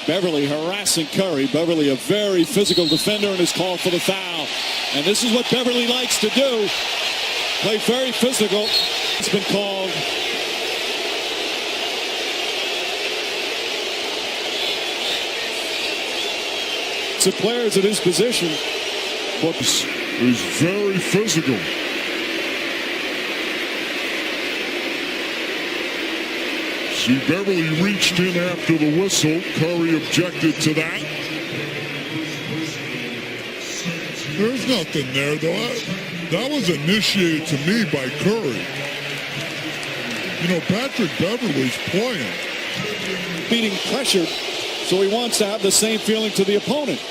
Beverly harassing Curry. Beverly, a very physical defender, and is called for the foul. And this is what Beverly likes to do. Play very physical. It's been called. To players at his position. But is very physical. See, Beverly reached in after the whistle. Curry objected to that. There's nothing there, though. That was initiated to me by Curry. You know, Patrick Beverly's playing. Beating pressure, so he wants to have the same feeling to the opponent.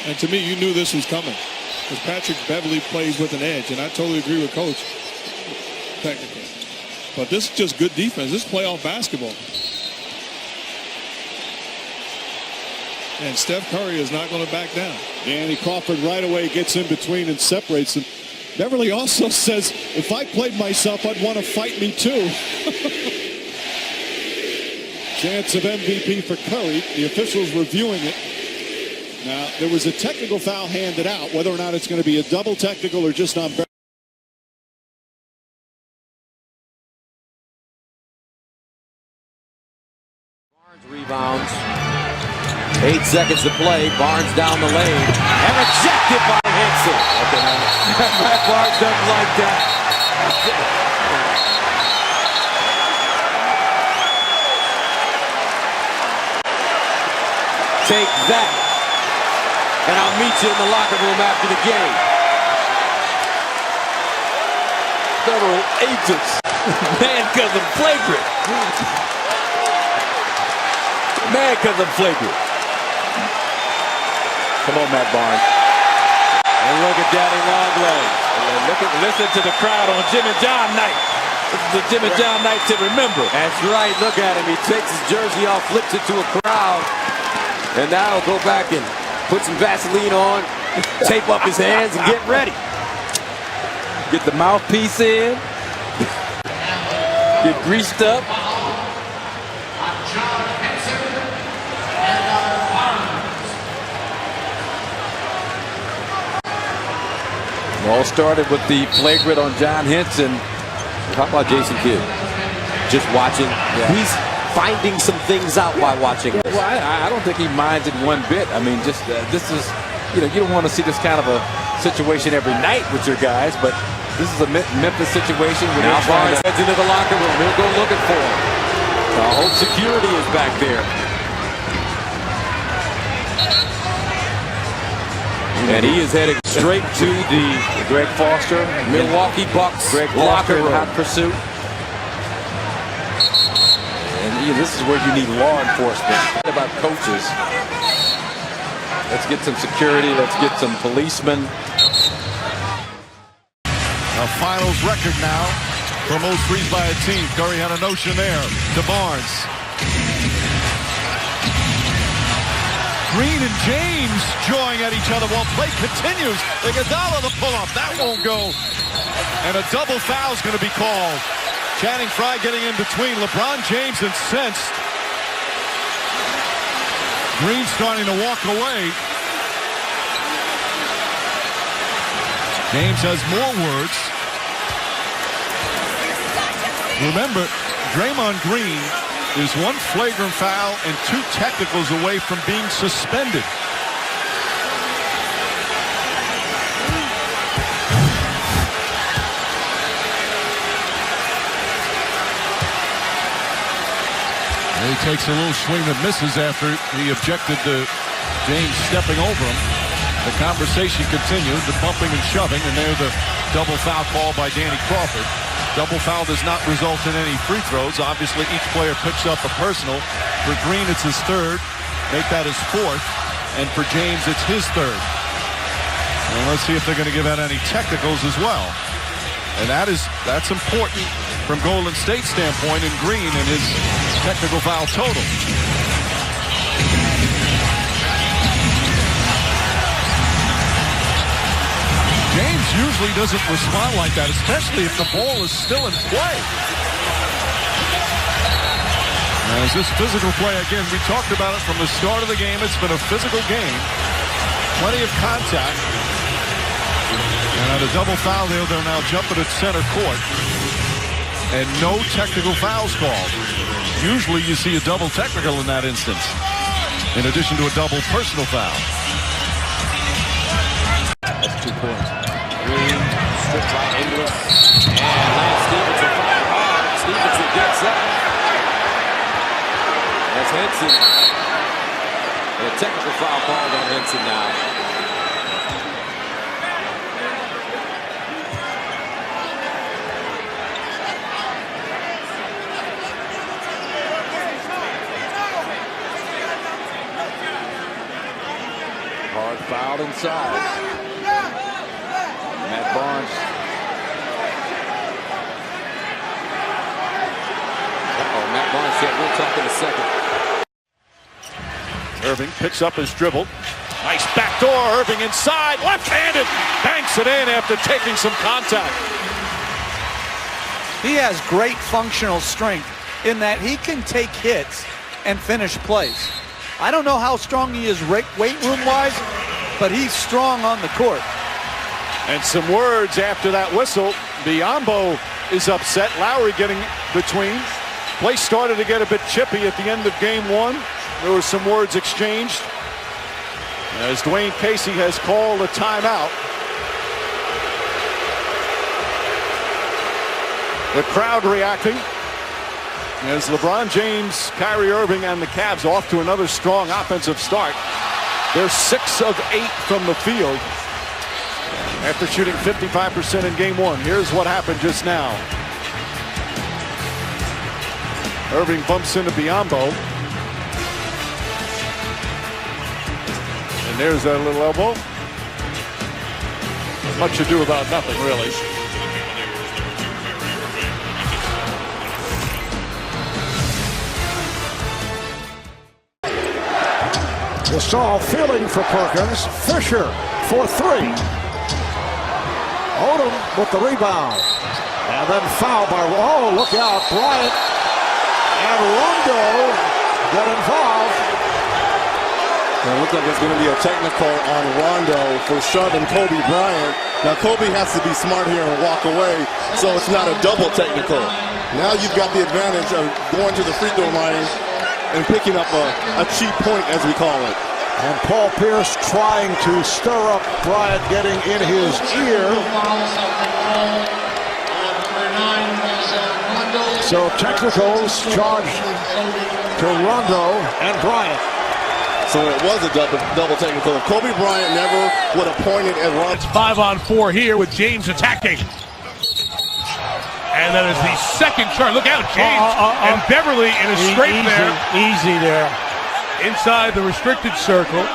And to me, you knew this was coming. Because Patrick Beverly plays with an edge, and I totally agree with Coach. Technically. But this is just good defense. This is playoff basketball. And Steph Curry is not going to back down. Danny Crawford right away gets in between and separates them. Beverly also says, if I played myself, I'd want to fight me too. Chance of MVP for Curry. The officials reviewing it. Now, there was a technical foul handed out. Whether or not it's going to be a double technical or just on Beverly. Barnes rebounds. 8 seconds to play. Barnes down the lane. And rejected by Henson. Matt Barnes doesn't like that. Take that. And I'll meet you in the locker room after the game. Federal agents. Man, because I'm flagrant. Man, because I'm flagrant. Come on, Matt Barnes. And look at Daddy Longlegs. Listen to the crowd on Jim and John night. This is the Jim and John night to remember. That's right. Look at him. He takes his jersey off, flips it to a crowd. And now he'll go back and put some Vaseline on, tape up his hands, and get ready. Get the mouthpiece in. Get greased up. It all started with the flagrant on John Henson. How about Jason Kidd? Just watching. Yeah. He's finding some things out while watching this. Well, I don't think he minds it one bit. I mean, just this is, you don't want to see this kind of a situation every night with your guys, but this is a Memphis situation. Now Barnes heads into the locker room. He'll go looking for him. I hope security is back there. And he is heading straight to the Greg Foster, Milwaukee Bucks locker room. Hot pursuit. And this is where you need law enforcement. About coaches. Let's get some security. Let's get some policemen. A finals record now for most threes by a team. Curry had a notion there to Barnes. Green and James jawing at each other while play continues. Iguodala the pull-up. That won't go. And a double foul is going to be called. Channing Frye getting in between. LeBron James incensed. Green starting to walk away. James has more words. Remember, Draymond Green is 1 flagrant foul and 2 technicals away from being suspended. He takes a little swing that misses after he objected to James stepping over him. The conversation continued, the bumping and shoving, and there's the double foul call by Danny Crawford. Double foul does not result in any free throws. Obviously, each player picks up a personal. For Green, it's his 3rd. Make that his 4th. And for James, it's his 3rd. And let's see if they're going to give out any technicals as well. And that's important from Golden State's standpoint in Green and his technical foul total. James usually doesn't respond like that, especially if the ball is still in play. As this physical play, again, we talked about it from the start of the game. It's been a physical game. Plenty of contact. And at a double foul there, they'll now jump it at center court. And no technical fouls called. Usually you see a double technical in that instance, in addition to a double personal foul. That's 2 points. Green, stripped by Inglis. And Lance Stevenson fired hard. Stevenson gets up. That's Henson. A technical foul called on Henson now. Hard fouled inside. Matt Barnes. Matt Barnes said we'll talk in a second. Irving picks up his dribble. Nice backdoor. Irving inside, left-handed, banks it in after taking some contact. He has great functional strength in that he can take hits and finish plays. I don't know how strong he is weight room-wise, but he's strong on the court. And some words after that whistle. Biyombo is upset. Lowry getting between. Play started to get a bit chippy at the end of game one. There were some words exchanged as Dwayne Casey has called a timeout. The crowd reacting as LeBron James, Kyrie Irving, and the Cavs off to another strong offensive start. They're 6 of 8 from the field after shooting 55% in game one. Here's what happened just now. Irving bumps into Biyombo. And there's that little elbow. Much ado about nothing, really. Gasol feeling for Perkins. Fisher for 3. Odom with the rebound. And then foul by, oh, look out, Bryant and Rondo get involved. It looks like it's going to be a technical on Rondo for shoving Kobe Bryant. Now Kobe has to be smart here and walk away, so it's not a double technical. Now you've got the advantage of going to the free throw line and picking up a cheap point, as we call it. And Paul Pierce trying to stir up Bryant, getting in his ear. So technicals charged to Rondo and Bryant. So it was a double technical. Kobe Bryant never would have pointed at Rondo. It's 5-on-4 here with James attacking. And that is the second charge. Look out, James and Beverly in a straight there. Easy there. Inside the restricted circle.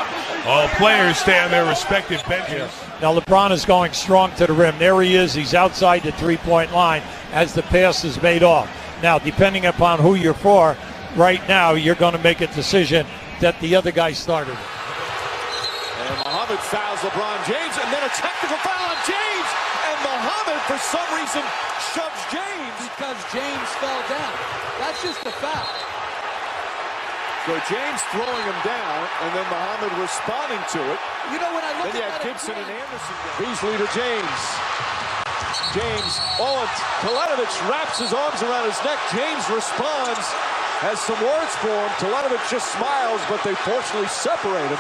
All players stay on their respective benches. Now LeBron is going strong to the rim. There he is. He's outside the three-point line as the pass is made off. Now, depending upon who you're for, right now you're going to make a decision that the other guy started. And Muhammad fouls LeBron James, and then a technical foul on James. And Muhammad, for some reason, shoves James. Because James fell down. That's just a foul. So James throwing him down, and then Muhammad responding to it. You know, when I look then you at had that Gibson again, and Anderson. Beasley to James. James, Teletovic wraps his arms around his neck. James responds, has some words for him. Teletovic just smiles, but they fortunately separate him.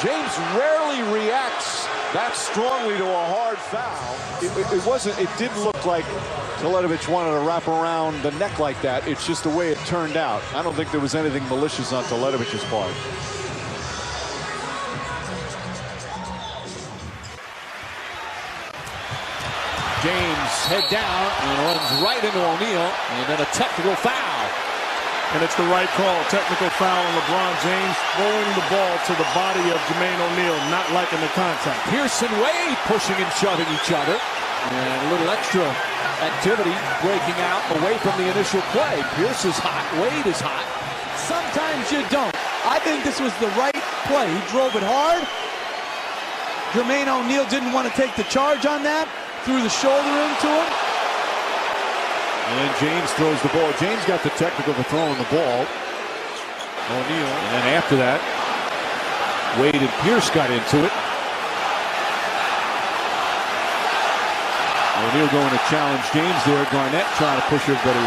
James rarely reacts that strongly to a hard foul. It didn't look like Teletovic wanted to wrap around the neck like that. It's just the way it turned out. I don't think there was anything malicious on Teletovic's part. James head down and runs right into O'Neal, and then a technical foul. And it's the right call. Technical foul on LeBron James, throwing the ball to the body of Jermaine O'Neal, not liking the contact. Pearson Wade pushing and shoving each other. And a little extra activity breaking out away from the initial play. Pierce is hot. Wade is hot. sometimes you don't. I think this was the right play. He drove it hard. Jermaine O'Neal didn't want to take the charge on that. Threw the shoulder into him. And then James throws the ball. James got the technical for throwing the ball. O'Neal. And then after that, Wade and Pierce got into it. O'Neal going to challenge James there. Garnett trying to push everybody.